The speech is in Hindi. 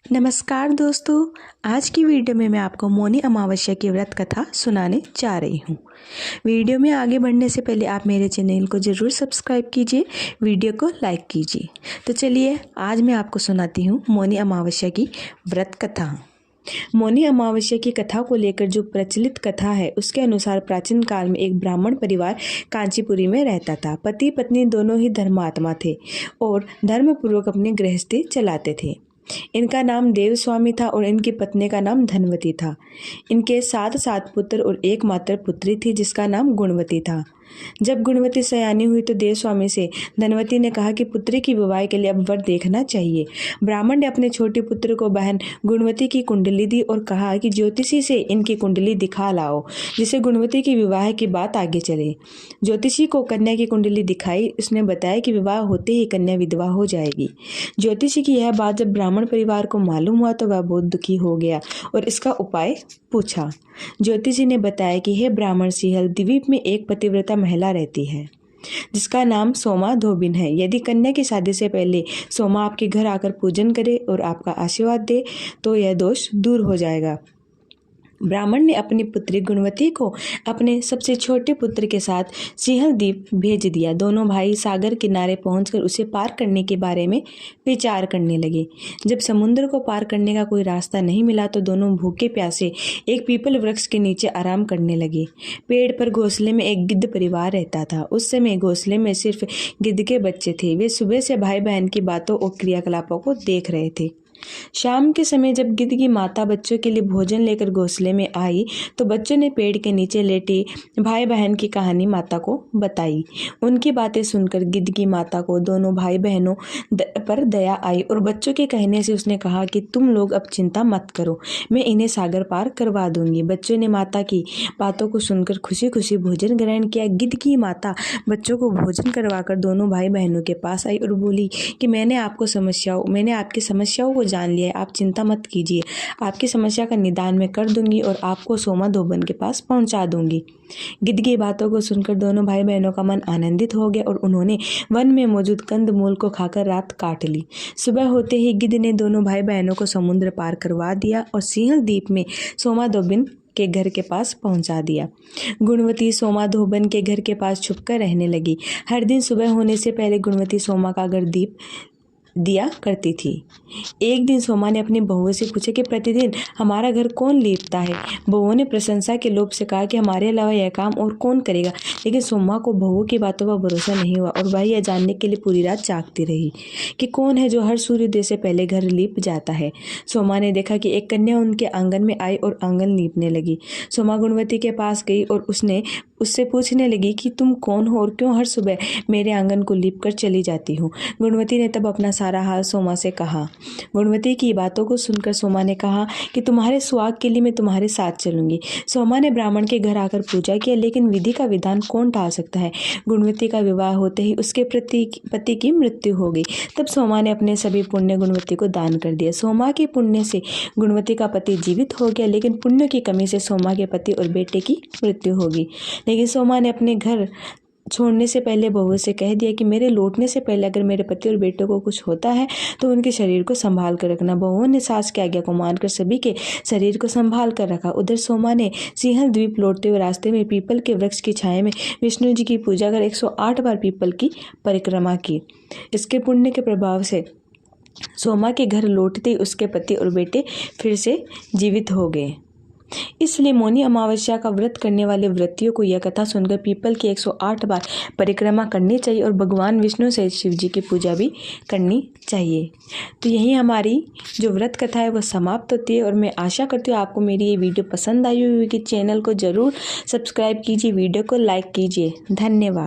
नमस्कार दोस्तों, आज की वीडियो में मैं आपको मौनी अमावस्या की व्रत कथा सुनाने जा रही हूँ। वीडियो में आगे बढ़ने से पहले आप मेरे चैनल को ज़रूर सब्सक्राइब कीजिए, वीडियो को लाइक कीजिए। तो चलिए आज मैं आपको सुनाती हूँ मौनी अमावस्या की व्रत कथा। मौनी अमावस्या की कथा को लेकर जो प्रचलित कथा है उसके अनुसार प्राचीन काल में एक ब्राह्मण परिवार कांचीपुरी में रहता था। पति पत्नी दोनों ही धर्मात्मा थे और धर्मपूर्वक अपनी गृहस्थी चलाते थे। इनका नाम देवस्वामी था और इनकी पत्नी का नाम धनवती था। इनके 7 पुत्र और एकमात्र पुत्री थी जिसका नाम गुणवती था। जब गुणवती सयानी हुई तो देवस्वामी से धनवती ने कहा कि पुत्री की विवाह के लिए अब वर देखना चाहिए। ब्राह्मण ने अपने छोटे पुत्र को बहन गुणवती की कुंडली दी और कहा कि ज्योतिषी से इनकी कुंडली दिखा लाओ जिससे गुणवती की विवाह की बात आगे चले। ज्योतिषी को कन्या की कुंडली दिखाई। उसने बताया कि विवाह होते ही कन्या विधवा हो जाएगी। ज्योतिषी की यह बात जब ब्राह्मण परिवार को मालूम हुआ तो वह बहुत दुखी हो गया और इसका उपाय पूछा। ज्योतिषी ने बताया कि हे ब्राह्मण सिंहल, द्वीप में एक पतिव्रता महिला रहती है जिसका नाम सोमा धोबिन है। यदि कन्या की शादी से पहले सोमा आपके घर आकर पूजन करे और आपका आशीर्वाद दे तो यह दोष दूर हो जाएगा। ब्राह्मण ने अपनी पुत्री गुणवती को अपने सबसे छोटे पुत्र के साथ सिंहल द्वीप भेज दिया। दोनों भाई सागर किनारे पहुंचकर उसे पार करने के बारे में विचार करने लगे। जब समुद्र को पार करने का कोई रास्ता नहीं मिला तो दोनों भूखे प्यासे एक पीपल वृक्ष के नीचे आराम करने लगे। पेड़ पर घोंसले में एक गिद्ध परिवार रहता था। उस समय घोंसले में सिर्फ गिद्ध के बच्चे थे। वे सुबह से भाई बहन की बातों और क्रियाकलापों को देख रहे थे। शाम के समय जब गिद्ध की माता बच्चों के लिए भोजन लेकर घोंसले में आई तो बच्चों ने पेड़ के नीचे लेटे भाई बहन की कहानी माता को बताई। उनकी बातें सुनकर गिद्ध की माता को दोनों भाई बहनों पर दया आई और बच्चों के कहने से उसने कहा कि तुम लोग अब चिंता मत करो, मैं इन्हें सागर पार करवा दूंगी। बच्चों ने माता की बातों को सुनकर खुशी खुशी भोजन ग्रहण किया। गिद्ध की माता बच्चों को भोजन करवाकर दोनों भाई बहनों के पास आई और बोली कि मैंने आपकी समस्याओं को जान लिया है, आप चिंता मत कीजिए, आपकी समस्या का निदान मैं कर दूंगी और आपको सोमा धोबन के पास पहुंचा दूंगी। गिद्ध की बातों को सुनकर दोनों भाई बहनों का मन आनंदित हो गया और उन्होंने वन में मौजूद कंद मूल को खाकर रात काट ली। सुबह होते ही गिद्ध ने दोनों भाई बहनों को समुद्र पार करवा दिया और सिंहल द्वीप में सोमा धोबिन के घर के पास पहुंचा दिया। गुणवती सोमा धोबन के घर के पास छुपकर रहने लगी। हर दिन सुबह होने से पहले गुणवती सोमा का घर दीप दिया करती थी। एक दिन सोमा ने अपनी बहू से पूछा कि प्रतिदिन हमारा घर कौन लीपता है। बहू ने प्रशंसा के लोभ से कहा कि हमारे अलावा यह काम और कौन करेगा। लेकिन सोमा को बहू की बातों पर भरोसा नहीं हुआ और वह यह जानने के लिए पूरी रात जागती रही कि कौन है जो हर सूर्योदय से पहले घर लीप जाता है। सोमा ने देखा कि एक कन्या उनके आंगन में आई और आंगन लीपने लगी। सोमा गुणवती के पास गई और उससे पूछने लगी कि तुम कौन हो और क्यों हर सुबह मेरे आंगन को लीप कर चली जाती हो। गुणवती ने तब अपना सारा हाल सोमा से कहा। गुणवती की बातों को सुनकर सोमा ने कहा कि तुम्हारे सुहाग के लिए मैं तुम्हारे साथ चलूंगी। सोमा ने ब्राह्मण के घर आकर पूजा किया, लेकिन विधि का विधान कौन टाल सकता है। गुणवती का विवाह होते ही उसके पति की मृत्यु हो गई। तब सोमा ने अपने सभी पुण्य गुणवती को दान कर दिया। सोमा के पुण्य से गुणवती का पति जीवित हो गया, लेकिन पुण्य की कमी से सोमा के पति और बेटे की मृत्यु हो गई। लेकिन सोमा ने अपने घर छोड़ने से पहले बहू से कह दिया कि मेरे लौटने से पहले अगर मेरे पति और बेटों को कुछ होता है तो उनके शरीर को संभाल कर रखना। बहू ने सास की आज्ञा को मानकर सभी के शरीर को संभाल कर रखा। उधर सोमा ने सिंहल द्वीप लौटते हुए रास्ते में पीपल के वृक्ष की छाया में विष्णु जी की पूजा कर 108 बार पीपल की परिक्रमा की। इसके पुण्य के प्रभाव से सोमा के घर लौटते ही उसके पति और बेटे फिर से जीवित हो गए। इसलिए मौनी अमावस्या का व्रत करने वाले व्रतियों को यह कथा सुनकर पीपल की 108 बार परिक्रमा करनी चाहिए और भगवान विष्णु सहित शिव जी की पूजा भी करनी चाहिए। तो यही हमारी जो व्रत कथा है वो समाप्त होती है और मैं आशा करती हूँ आपको मेरी ये वीडियो पसंद आई हुई कि चैनल को ज़रूर सब्सक्राइब कीजिए, वीडियो को लाइक कीजिए। धन्यवाद।